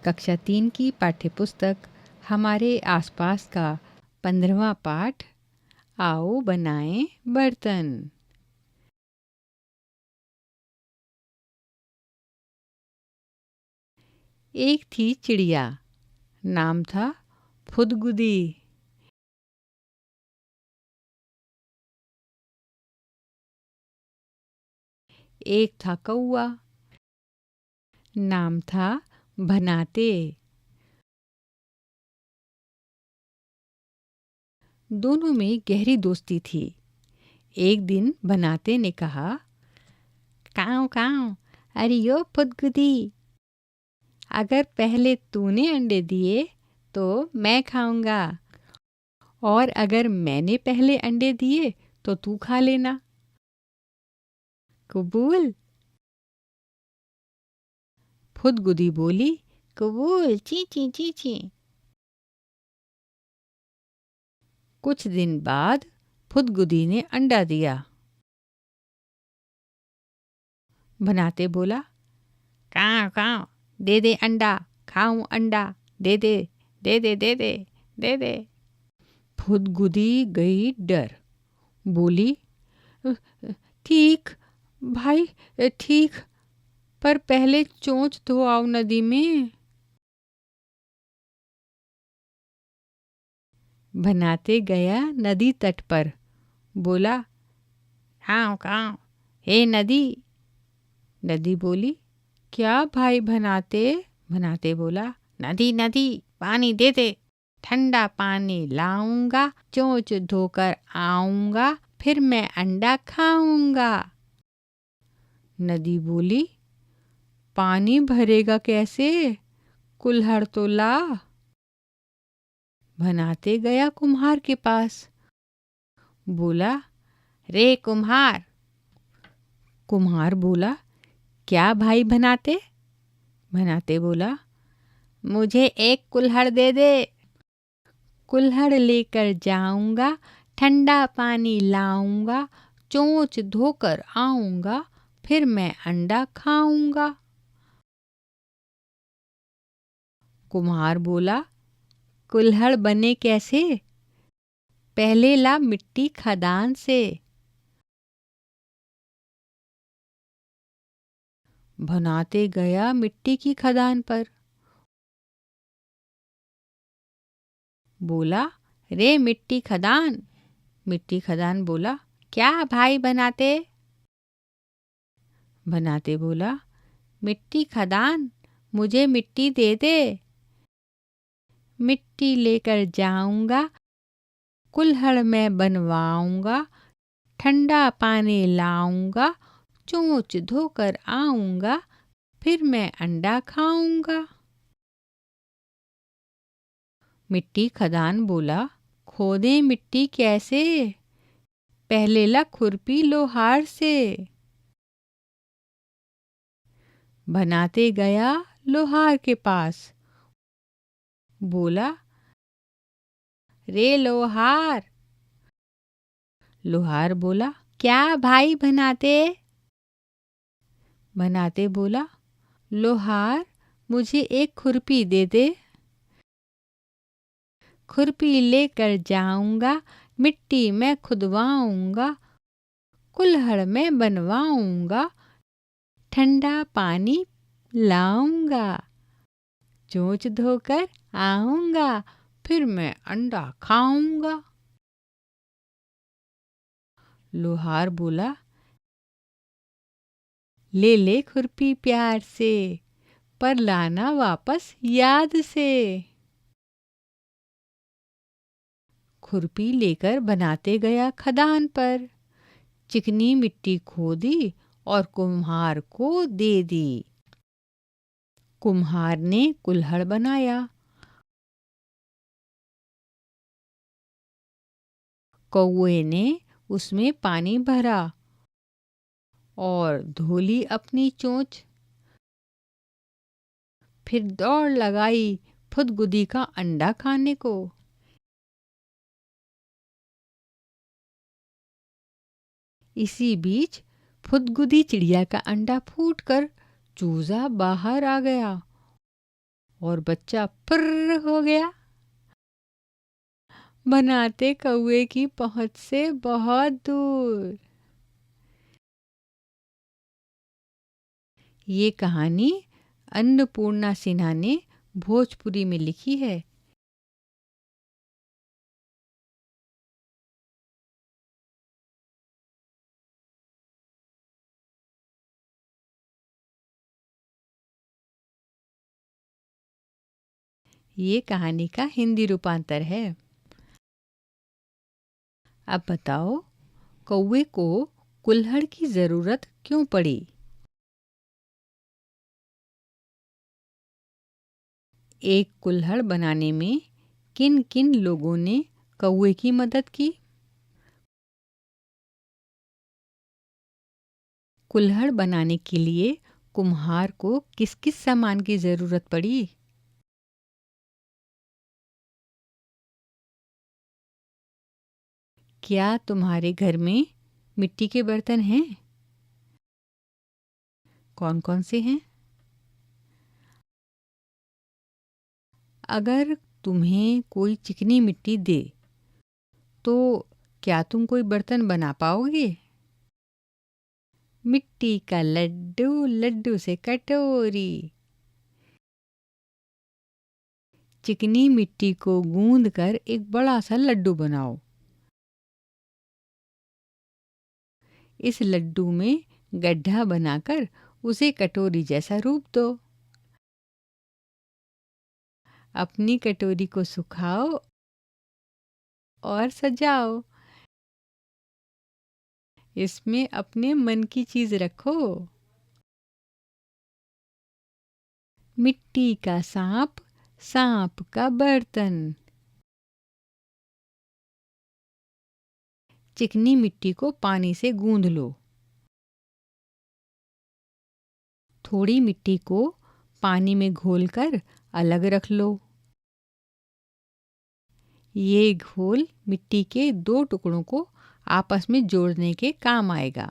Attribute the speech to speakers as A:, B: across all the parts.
A: कक्षा 3 की पाठ्यपुस्तक हमारे आसपास का 15वां पाठ। आओ बनाएं बर्तन। एक थी चिड़िया, नाम था फुदगुदी। एक था कौआ, नाम था भनाते। दोनों में गहरी दोस्ती थी। एक दिन बनाते ने कहा, काऊ काऊ, अरे यो फुदगुदी, अगर पहले तूने अंडे दिए तो मैं खाऊंगा, और अगर मैंने पहले अंडे दिए तो तू खा लेना। कबूल? फुदगुदी बोली, कबूल, ची ची ची ची। कुछ दिन बाद फुदगुदी ने अंडा दिया। बनाते बोला, काऊ काऊ, दे दे अंडा, खाऊं अंडा, दे दे दे दे दे दे दे दे। फुदगुदी गई डर, बोली, ठीक भाई, ठीक, पर पहले चोंच धो आओ नदी में। बनाते गया नदी तट पर, बोला, काऊ काऊ, हे नदी। नदी बोली, क्या भाई बनाते? बनाते बोला, नदी नदी, पानी दे दे, ठंडा पानी लाऊंगा, चोंच धोकर आऊंगा, फिर मैं अंडा खाऊंगा। नदी बोली, पानी भरेगा कैसे? कुल्हड़ तो ला। बनाते गया कुम्हार के पास, बोला, रे कुम्हार। कुम्हार बोला, क्या भाई बनाते? बनाते बोला, मुझे एक कुल्हड़ दे दे, कुल्हड़ लेकर जाऊंगा, ठंडा पानी लाऊंगा, चोंच धोकर आऊंगा, फिर मैं अंडा खाऊंगा। कुम्हार बोला, कुल्हड़ बने कैसे? पहले ला मिट्टी खदान से। बनाते गया मिट्टी की खदान पर, बोला, रे मिट्टी खदान। मिट्टी खदान बोला, क्या भाई बनाते? बनाते बोला, मिट्टी खदान, मुझे मिट्टी दे दे, मिट्टी लेकर जाऊंगा, कुल्हड़ मैं बनवाऊंगा, ठंडा पानी लाऊंगा, चोंच धोकर आऊंगा, फिर मैं अंडा खाऊंगा। मिट्टी खदान बोला, खोदें मिट्टी कैसे? पहले ला खुरपी लोहार से। बनाते गया लोहार के पास, बोला, रे लोहार। लोहार बोला, क्या भाई बनाते? बनाते बोला, लोहार, मुझे एक खुरपी दे दे, खुरपी लेकर जाऊंगा, मिट्टी मैं खुदवाऊंगा, कुल्हड़ में बनवाऊंगा, ठंडा पानी लाऊंगा, चोंच धोकर आऊंगा, फिर मैं अंडा खाऊंगा। लोहार बोला, ले ले खुरपी प्यार से, पर लाना वापस याद से। खुरपी लेकर बनाते गया खदान पर, चिकनी मिट्टी खोदी और कुम्हार को दे दी। कुम्हार ने कुल्हड़ बनाया। कौए ने उसमें पानी भरा और धोली अपनी चोंच, फिर दौड़ लगाई फुदगुदी का अंडा खाने को। इसी बीच फुदगुदी चिड़िया का अंडा फूटकर चूजा बाहर आ गया और बच्चा फुर्र हो गया, बनाते कौवे की पहुंच से बहुत दूर। ये कहानी अन्नपूर्णा सिन्हा ने भोजपुरी में लिखी है। ये कहानी का हिंदी रूपांतर है। अब बताओ, कौवे को कुल्हड़ की जरूरत क्यों पड़ी? एक कुल्हड़ बनाने में किन किन लोगों ने कौवे की मदद की? कुल्हड़ बनाने के लिए कुम्हार को किस किस सामान की जरूरत पड़ी? क्या तुम्हारे घर में मिट्टी के बर्तन हैं? कौन कौन से हैं? अगर तुम्हें कोई चिकनी मिट्टी दे तो क्या तुम कोई बर्तन बना पाओगे? मिट्टी का लड्डू, लड्डू से कटोरी। चिकनी मिट्टी को गूंद कर एक बड़ा सा लड्डू बनाओ। इस लड्डू में गड्ढा बनाकर उसे कटोरी जैसा रूप दो। अपनी कटोरी को सुखाओ और सजाओ। इसमें अपने मन की चीज रखो। मिट्टी का सांप, सांप का बर्तन। चिकनी मिट्टी को पानी से गूंद लो। थोड़ी मिट्टी को पानी में घोलकर अलग रख लो। ये घोल मिट्टी के दो टुकड़ों को आपस में जोड़ने के काम आएगा।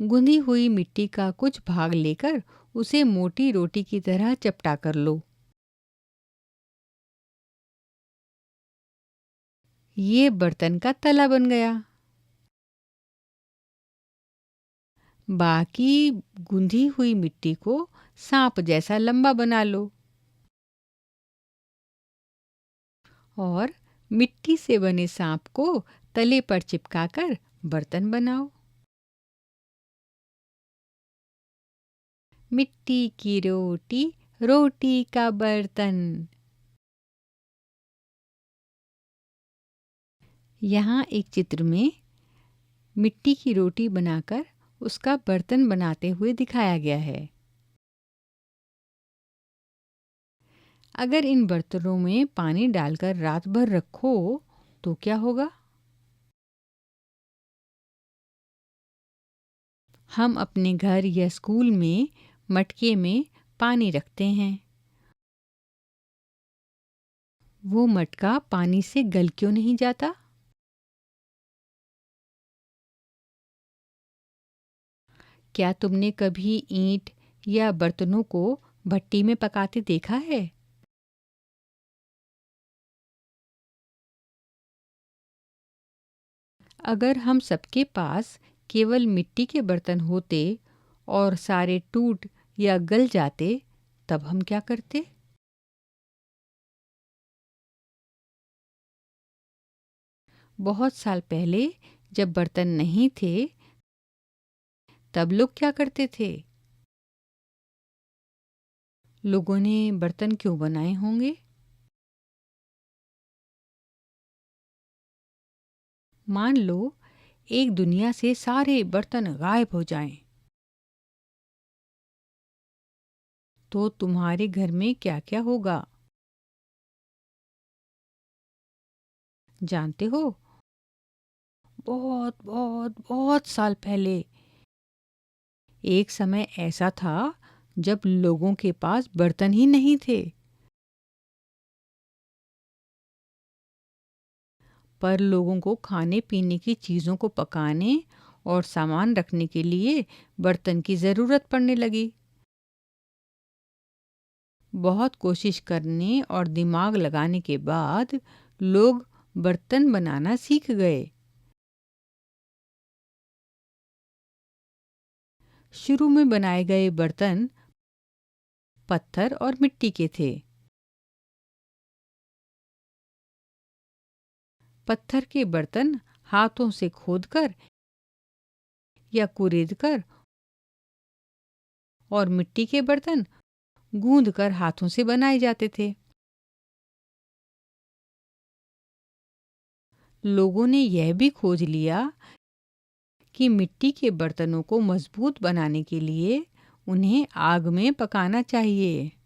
A: गूंदी हुई मिट्टी का कुछ भाग लेकर उसे मोटी रोटी की तरह चपटा कर लो। ये बर्तन का तला बन गया। बाकी गूंदी हुई मिट्टी को सांप जैसा लंबा बना लो और मिट्टी से बने सांप को तले पर चिपकाकर बर्तन बनाओ। मिट्टी की रोटी, रोटी का बर्तन। यहाँ एक चित्र में मिट्टी की रोटी बनाकर उसका बर्तन बनाते हुए दिखाया गया है। अगर इन बर्तनों में पानी डालकर रात भर रखो तो क्या होगा? हम अपने घर या स्कूल में मटके में पानी रखते हैं। वो मटका पानी से गल क्यों नहीं जाता? क्या तुमने कभी ईंट या बर्तनों को भट्टी में पकाते देखा है? अगर हम सबके पास केवल मिट्टी के बर्तन होते और सारे टूट या गल जाते, तब हम क्या करते? बहुत साल पहले जब बर्तन नहीं थे, तब लोग क्या करते थे? लोगों ने बर्तन क्यों बनाए होंगे? मान लो एक दुनिया से सारे बर्तन गायब हो जाएं, तो तुम्हारे घर में क्या-क्या होगा? जानते हो, बहुत बहुत बहुत साल पहले एक समय ऐसा था जब लोगों के पास बर्तन ही नहीं थे, पर लोगों को खाने पीने की चीज़ों को पकाने और सामान रखने के लिए बर्तन की ज़रूरत पड़ने लगी। बहुत कोशिश करने और दिमाग लगाने के बाद लोग बर्तन बनाना सीख गए। शुरू में बनाए गए बर्तन पत्थर और मिट्टी के थे। पत्थर के बर्तन हाथों से खोदकर या कुरेदकर, और मिट्टी के बर्तन गूंदकर हाथों से बनाए जाते थे। लोगों ने यह भी खोज लिया कि मिट्टी के बर्तनों को मजबूत बनाने के लिए उन्हें आग में पकाना चाहिए।